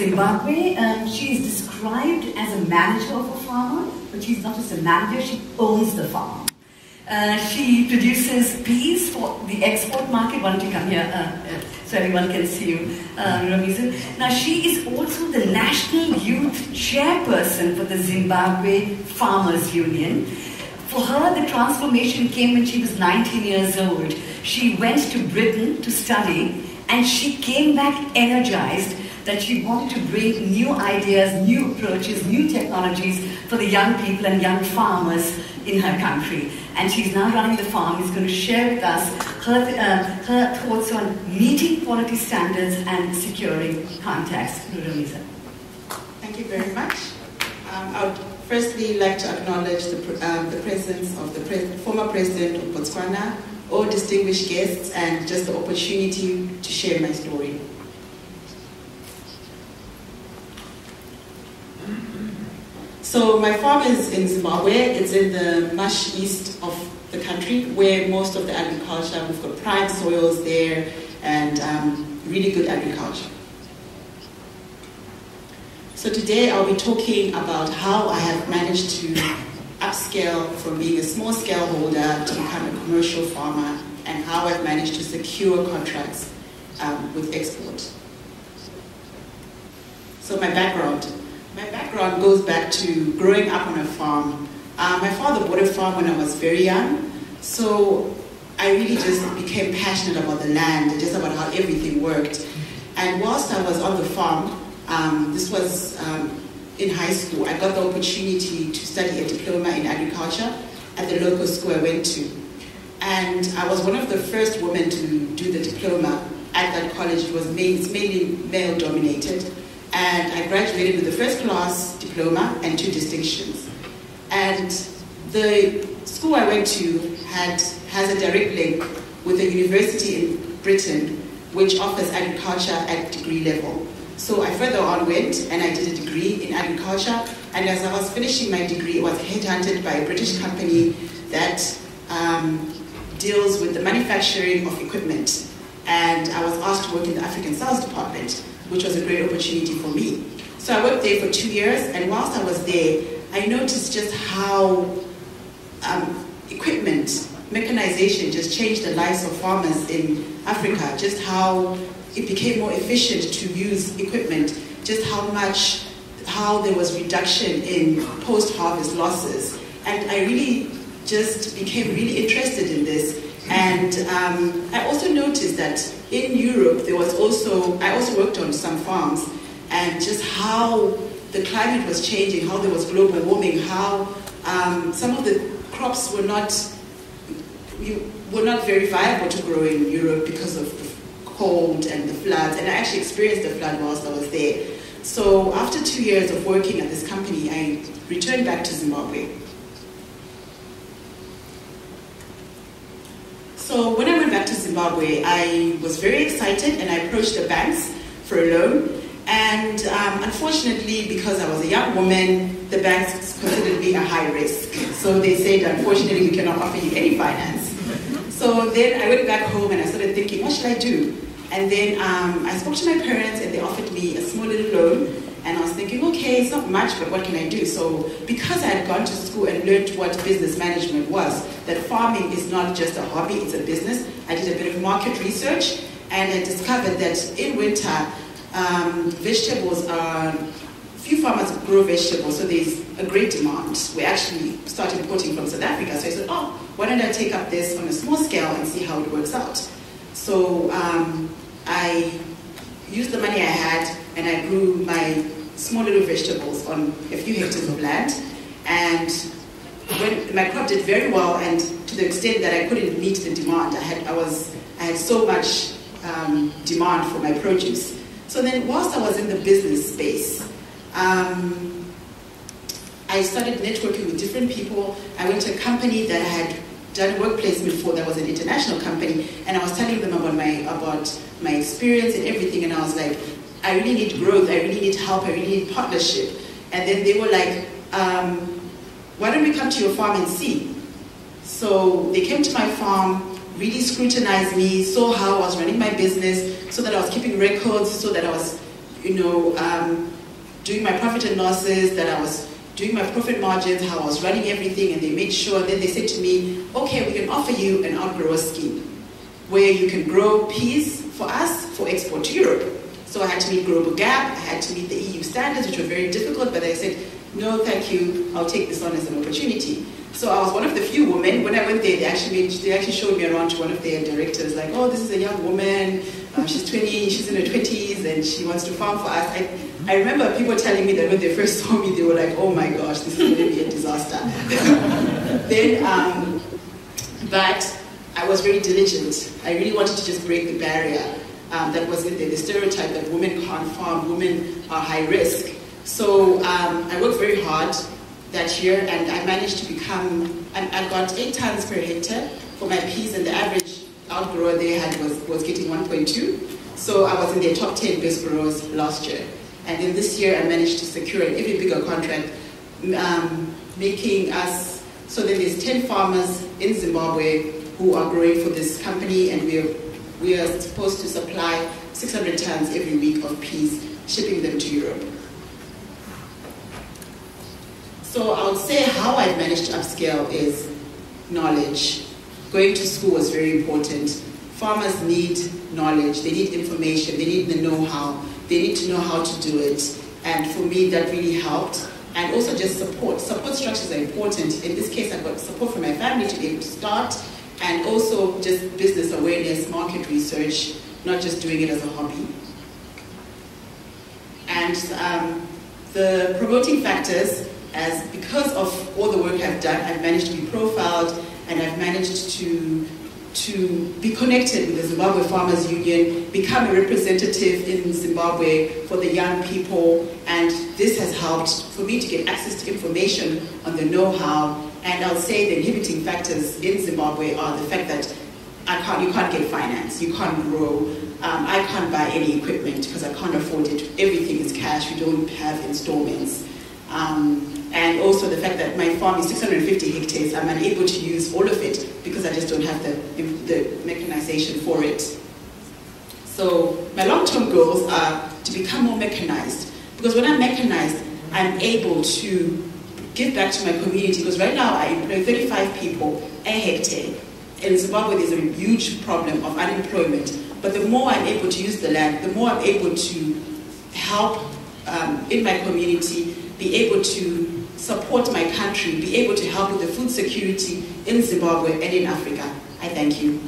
Zimbabwe. She is described as a manager of a farmer, but she's not just a manager, she owns the farm. She produces peas for the export market. Why don't you come here so everyone can see you, Ruramiso. Now, she is also the National Youth Chairperson for the Zimbabwe Farmers Union. For her, the transformation came when she was 19 years old. She went to Britain to study, and she came back energized that she wanted to bring new ideas, new approaches, new technologies for the young people and young farmers in her country. And she's now running the farm. She's going to share with us her thoughts on meeting quality standards and securing contacts. Ruramiso. Thank you very much. I would firstly like to acknowledge the presence of the former president of Botswana, all distinguished guests, and just the opportunity to share my story. So my farm is in Zimbabwe. It's in the much east of the country, where most of the agriculture, we've got prime soils there and really good agriculture. So today I'll be talking about how I have managed to upscale from being a small scale holder to become a commercial farmer, and how I've managed to secure contracts with export. So my background goes back to growing up on a farm. My father bought a farm when I was very young, so I really just became passionate about the land and just about how everything worked. And whilst I was on the farm, this was in high school, I got the opportunity to study a diploma in agriculture at the local school I went to. And I was one of the first women to do the diploma at that college. It's mainly male dominated. And I graduated with the first class diploma and 2 distinctions. And the school I went to has a direct link with a university in Britain which offers agriculture at degree level. So I further on went and I did a degree in agriculture, and as I was finishing my degree, I was headhunted by a British company that deals with the manufacturing of equipment, and I was asked to work in the African sales department, which was a great opportunity for me. So I worked there for 2 years, and whilst I was there, I noticed just how equipment, mechanization just changed the lives of farmers in Africa, just how it became more efficient to use equipment, just how there was reduction in post-harvest losses. And I really just became really interested in this. And I also noticed that in Europe, I also worked on some farms, and just how the climate was changing, how there was global warming, how some of the crops were not very viable to grow in Europe because of the cold and the floods, and I actually experienced the flood whilst I was there. So after 2 years of working at this company, I returned back to Zimbabwe. So when I went back to Zimbabwe, I was very excited, and I approached the banks for a loan. And unfortunately, because I was a young woman, the banks considered me a high risk. So they said, unfortunately, we cannot offer you any finance. So then I went back home and I started thinking, what should I do? And then I spoke to my parents, and they offered me a small little loan. And I was thinking, okay, it's not much, but what can I do? So because I had gone to school and learned what business management was, that farming is not just a hobby, it's a business, I did a bit of market research, and I discovered that in winter, vegetables few farmers grow vegetables, so there's a great demand. We actually started importing from South Africa, so I said, oh, why don't I take up this on a small scale and see how it works out? So I used the money I had, and I grew my small little vegetables on a few hectares of land, and when my crop did very well, and to the extent that I couldn't meet the demand, I had so much demand for my produce. So then, whilst I was in the business space, I started networking with different people. I went to a company that I had done work placement for, that was an international company, and I was telling them about my experience and everything, and I was like, I really need growth, I really need help, I really need partnership. And then they were like, why don't we come to your farm and see? So they came to my farm, really scrutinized me, saw how I was running my business, so that I was keeping records, so that I was doing my profit and losses, that I was doing my profit margins, how I was running everything, and they made sure. Then they said to me, okay, we can offer you an outgrower scheme where you can grow peas for us for export to Europe. So I had to meet Global Gap, I had to meet the EU standards, which were very difficult, but I said, no, thank you, I'll take this on as an opportunity. So I was one of the few women. When I went there, they actually showed me around to one of their directors, like, oh, this is a young woman, she's 20, she's in her 20s, and she wants to farm for us. I remember people telling me that when they first saw me, they were like, oh my gosh, this is going to be a disaster. But I was very diligent. I really wanted to just break the barrier that was in there, the stereotype that women can't farm, women are high risk. So I worked very hard that year, and I managed to become, I got 8 tons per hectare for my peas, and the average outgrower they had was getting 1.2. So I was in their top 10 best growers last year. And then this year I managed to secure an even bigger contract, making us, so then there's 10 farmers in Zimbabwe who are growing for this company, and we are supposed to supply 600 tons every week of peas, shipping them to Europe. So I would say how I've managed to upscale is knowledge. Going to school was very important. Farmers need knowledge, they need information, they need the know-how, they need to know how to do it. And for me, that really helped. And also just support. Support structures are important. In this case, I've got support from my family to be able to start, and also just business awareness, market research, not just doing it as a hobby. And the promoting factors, as because of all the work I've done, I've managed to be profiled, and I've managed to be connected with the Zimbabwe Farmers Union, become a representative in Zimbabwe for the young people, and this has helped for me to get access to information on the know-how. And I'll say the inhibiting factors in Zimbabwe are the fact that you can't get finance, you can't grow, I can't buy any equipment because I can't afford it. Everything is cash, we don't have installments. And also the fact that my farm is 650 hectares, I'm unable to use all of it because I just don't have the mechanization for it. So my long-term goals are to become more mechanized, because when I'm mechanized, I'm able to give back to my community, because right now I employ 35 people a hectare. In Zimbabwe, there's a huge problem of unemployment, but the more I'm able to use the land, the more I'm able to help in my community, be able to support my country, be able to help with the food security in Zimbabwe and in Africa. I thank you.